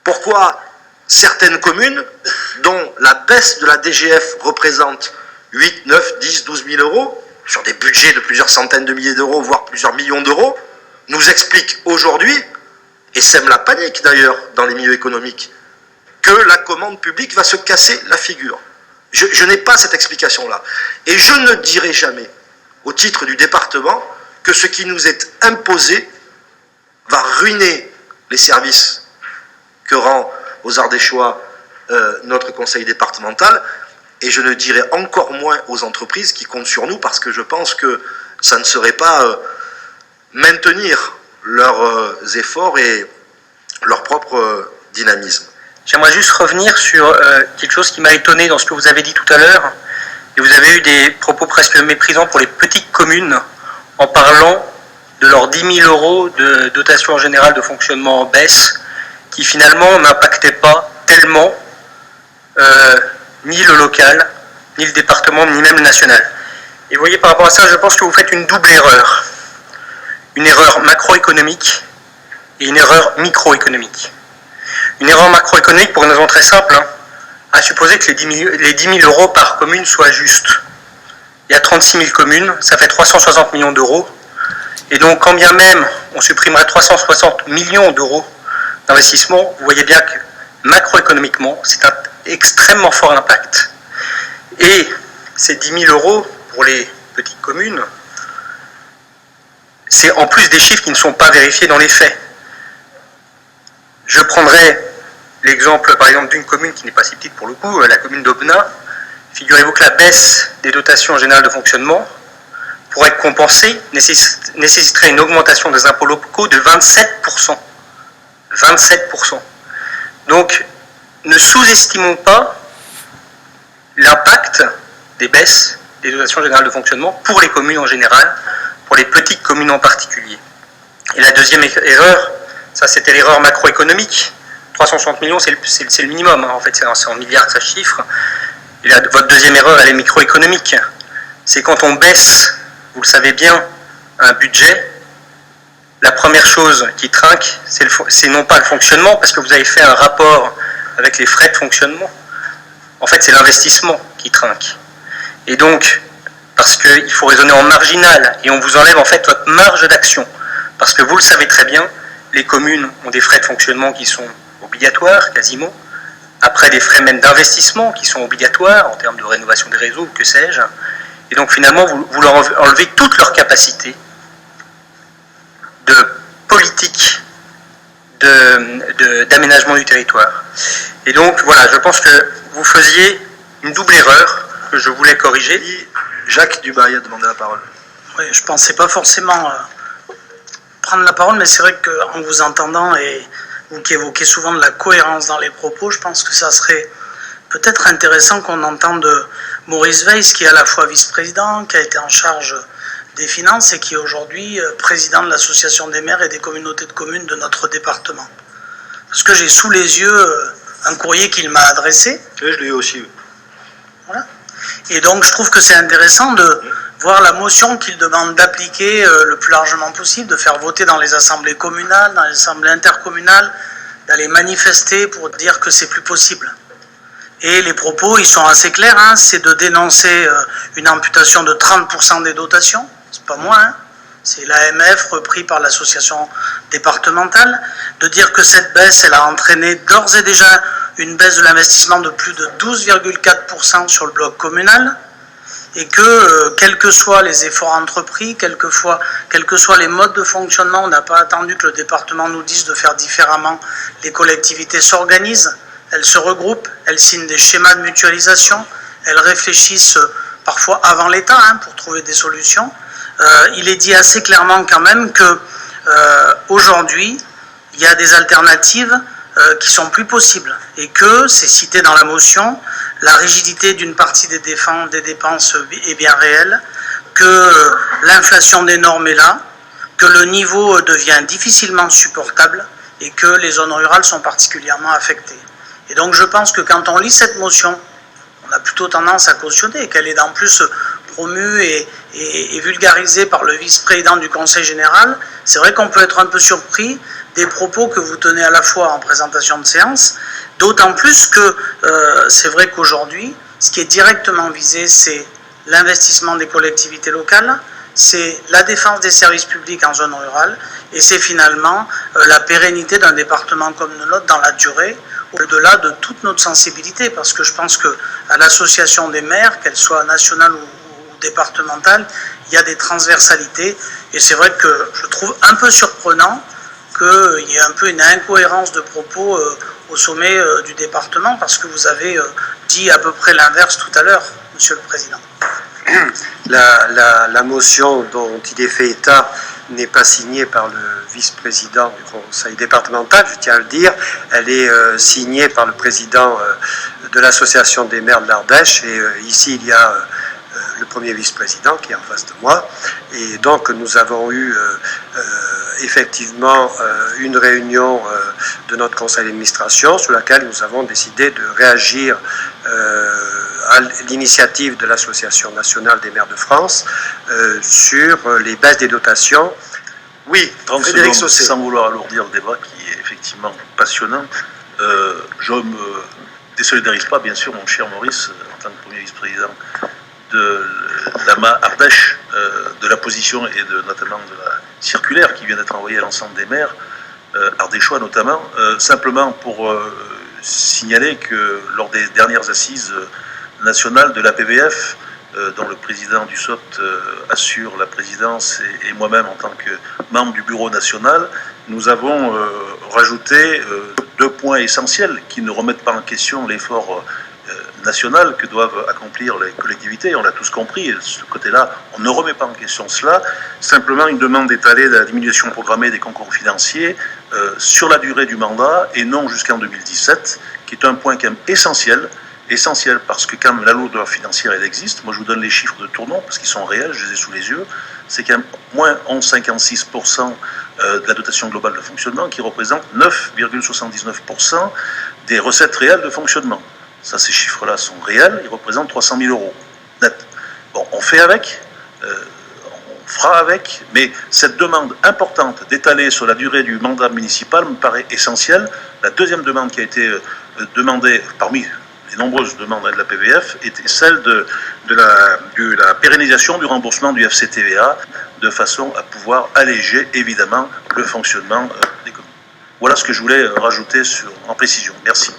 Pourquoi certaines communes, dont la baisse de la DGF représente 8, 9, 10, 12 000 euros, sur des budgets de plusieurs centaines de milliers d'euros, voire plusieurs millions d'euros, nous expliquent aujourd'hui, et sèment la panique d'ailleurs dans les milieux économiques, que la commande publique va se casser la figure. Je n'ai pas cette explication-là. Et je ne dirai jamais, au titre du département, que ce qui nous est imposé va ruiner les services que rend aux Ardéchois notre conseil départemental, et je ne dirai encore moins aux entreprises qui comptent sur nous, parce que je pense que ça ne serait pas maintenir leurs efforts et leur propre dynamisme. J'aimerais juste revenir sur quelque chose qui m'a étonné dans ce que vous avez dit tout à l'heure. Et vous avez eu des propos presque méprisants pour les petites communes en parlant de leurs 10 000 euros de dotation générale de fonctionnement en baisse qui finalement n'impactaient pas tellement ni le local, ni le département, ni même le national. Et vous voyez, par rapport à ça, je pense que vous faites une double erreur. Une erreur macroéconomique et une erreur microéconomique. Une erreur macroéconomique pour une raison très simple, à supposer que les 10 000 euros par commune soient justes. Il y a 36 000 communes, ça fait 360 millions d'euros. Et donc, quand bien même on supprimerait 360 millions d'euros d'investissement, vous voyez bien que macroéconomiquement, c'est un extrêmement fort impact. Et ces 10 000 euros pour les petites communes, c'est en plus des chiffres qui ne sont pas vérifiés dans les faits. Je prendrai l'exemple, par exemple, d'une commune qui n'est pas si petite pour le coup, la commune d'Aubenas. Figurez-vous que la baisse des dotations générales de fonctionnement, pour être compensée, nécessiterait une augmentation des impôts locaux de 27%. 27%. Donc, ne sous-estimons pas l'impact des baisses des dotations générales de fonctionnement pour les communes en général, pour les petites communes en particulier. Et la deuxième erreur, ça c'était l'erreur macroéconomique. 360 millions, c'est le minimum, en fait, c'est en milliards ça chiffre. Et votre deuxième erreur, elle est microéconomique. C'est quand on baisse, vous le savez bien, un budget, la première chose qui trinque, c'est non pas le fonctionnement, parce que vous avez fait un rapport avec les frais de fonctionnement. En fait, c'est l'investissement qui trinque. Et donc, parce qu'il faut raisonner en marginal, et on vous enlève en fait votre marge d'action. Parce que vous le savez très bien, les communes ont des frais de fonctionnement qui sont obligatoires, quasiment. Après, des frais même d'investissement qui sont obligatoires, en termes de rénovation des réseaux, que sais-je. Et donc, finalement, vous leur enlevez toute leur capacité de politique d'aménagement du territoire. Et donc, voilà, je pense que vous faisiez une double erreur que je voulais corriger. Jacques Dubail a demandé la parole. Oui, je ne pensais pas forcément prendre la parole, mais c'est vrai qu'en vous entendant, et vous qui évoquez souvent de la cohérence dans les propos, je pense que ça serait peut-être intéressant qu'on entende Maurice Weiss, qui est à la fois vice-président, qui a été en charge des finances et qui est aujourd'hui président de l'association des maires et des communautés de communes de notre département. Parce que j'ai sous les yeux un courrier qu'il m'a adressé. Oui, je l'ai eu aussi. Voilà. Et donc je trouve que c'est intéressant de voir la motion qu'il demande d'appliquer le plus largement possible, de faire voter dans les assemblées communales, dans les assemblées intercommunales, d'aller manifester pour dire que c'est plus possible. Et les propos, ils sont assez clairs, hein, c'est de dénoncer une amputation de 30% des dotations, c'est pas moi, hein, c'est l'AMF repris par l'association départementale, de dire que cette baisse, elle a entraîné d'ores et déjà une baisse de l'investissement de plus de 12,4% sur le bloc communal, et que, quels que soient les efforts entrepris, quels que soient les modes de fonctionnement, on n'a pas attendu que le département nous dise de faire différemment, les collectivités s'organisent, elles se regroupent, elles signent des schémas de mutualisation, elles réfléchissent parfois avant l'État hein, pour trouver des solutions. Il est dit assez clairement quand même que aujourd'hui, il y a des alternatives qui sont plus possibles et que, c'est cité dans la motion, la rigidité d'une partie des dépenses est bien réelle, que l'inflation des normes est là, que le niveau devient difficilement supportable et que les zones rurales sont particulièrement affectées. Et donc je pense que quand on lit cette motion, on a plutôt tendance à cautionner, qu'elle est en plus promu et vulgarisé par le vice-président du Conseil général, c'est vrai qu'on peut être un peu surpris des propos que vous tenez à la fois en présentation de séance, d'autant plus que c'est vrai qu'aujourd'hui, ce qui est directement visé, c'est l'investissement des collectivités locales, c'est la défense des services publics en zone rurale, et c'est finalement la pérennité d'un département comme le nôtre dans la durée, au-delà de toute notre sensibilité, parce que je pense qu'à l'association des maires, qu'elle soit nationale ou départementale, il y a des transversalités, et c'est vrai que je trouve un peu surprenant qu'il y ait un peu une incohérence de propos au sommet du département, parce que vous avez dit à peu près l'inverse tout à l'heure, Monsieur le Président. La motion dont il est fait état n'est pas signée par le vice-président du conseil départemental, je tiens à le dire. Elle est signée par le président de l'association des maires de l'Ardèche, et ici il y a le premier vice-président qui est en face de moi. Et donc nous avons eu effectivement une réunion de notre conseil d'administration sur laquelle nous avons décidé de réagir à l'initiative de l'Association nationale des maires de France sur les baisses des dotations. Oui, 30 Frédéric secondes, Saucé. sans vouloir alourdir le débat qui est effectivement passionnant, je me désolidarise pas, bien sûr, mon cher Maurice, en tant que premier vice-président de l'AMA Ardèche, de la position et notamment de la circulaire qui vient d'être envoyée à l'ensemble des maires, ardéchois notamment, simplement pour signaler que lors des dernières assises nationales de l'APVF, dont le président du SOT assure la présidence et moi-même en tant que membre du bureau national, nous avons rajouté 2 points essentiels qui ne remettent pas en question l'effort national que doivent accomplir les collectivités. On l'a tous compris, et de ce côté-là, on ne remet pas en question cela. Simplement une demande d'étaler la diminution programmée des concours financiers sur la durée du mandat et non jusqu'en 2017, qui est un point quand même essentiel parce que quand même la lourdeur financière elle existe. Moi je vous donne les chiffres de Tournon parce qu'ils sont réels, je les ai sous les yeux. C'est quand même moins 11,56% de la dotation globale de fonctionnement qui représente 9,79% des recettes réelles de fonctionnement. Ça, ces chiffres-là sont réels, ils représentent 300 000 euros net. Bon, on fait avec, on fera avec, mais cette demande importante d'étaler sur la durée du mandat municipal me paraît essentielle. La deuxième demande qui a été demandée parmi les nombreuses demandes de la PVF était celle de la pérennisation du remboursement du FCTVA de façon à pouvoir alléger évidemment le fonctionnement des communes. Voilà ce que je voulais rajouter en précision. Merci.